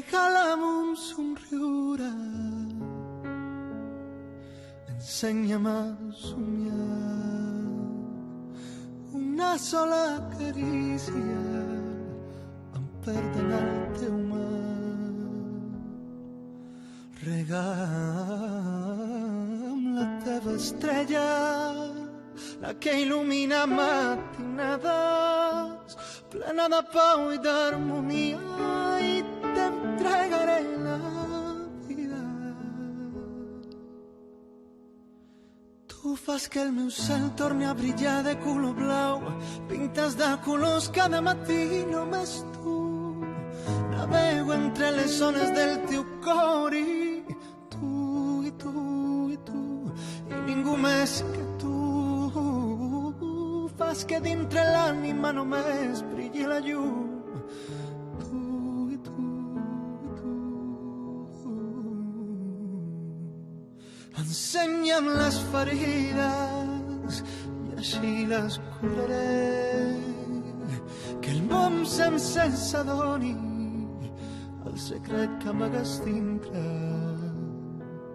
regala'm un somriure, ensenya'm a somiar una sola carícia, em perd en el teu mar. Rega'm la teva estrella, la que il·lumina matinades, plena de pau i d'harmonia, i t'entregaré la vida. Tu fas que el meu cel torni a brillar de color blau, pintes de colors cada matí, només tu. Navego entre les ones del teu cor i tu, i tu, i tu, i ningú més que tu. Fas que dintre l'ànima només brilli la llum. Tu i tu i tu. Ensenya'm les ferides i així les curaré. Que el món sencer s'adoni el secret que amagues dintre.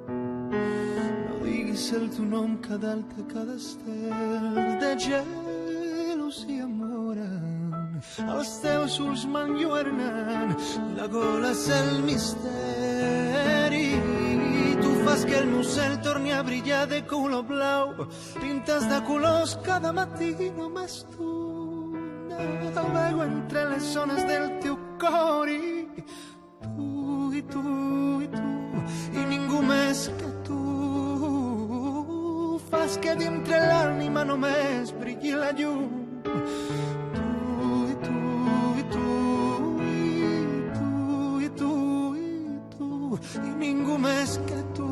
No diguis el teu nom cada alta, cada estel de gelosia moren. Els teus ulls m'enlluernen, la gola és el misteri. Tu fas que el meu cel torni a brillar de color blau, pintes de colors cada matí, només tu. Navego entre les ones del teu cor i tu, i tu, i tu, i ningú més que tu. Fas que dintre l'ànima només brilli la llum. Tu, i tu, i tu, i tu, i tu, i tu, i ningú més que tu.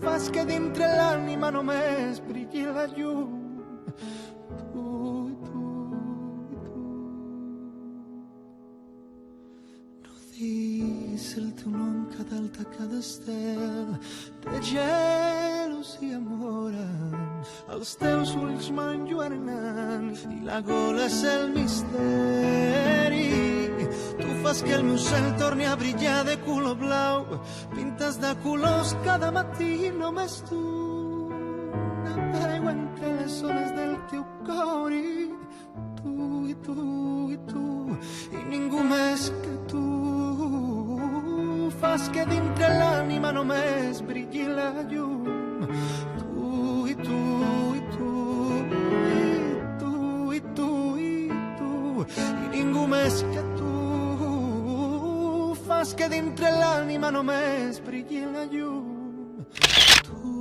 Fas que dintre l'ànima només brilli la llum. Tu, i tu, i tu. No diguis el teu nom cada alta, cada estel de gelosia moren. Els teus ulls m'enlluernen i la gola és el misteri. Tu fas que el meu cel torni a brillar de color blau, pintes de colors cada matí, només tu. Navego entre les ones del teu cor i tu, i tu, i tu, i ningú més que tu. Fas que dintre l'ànima només brilli la llum. Tu, i tu, i tu, i tu, i tu, i tu, i ningú més que tu. Fas que dintre l'ànima només brilli la llum. Tu,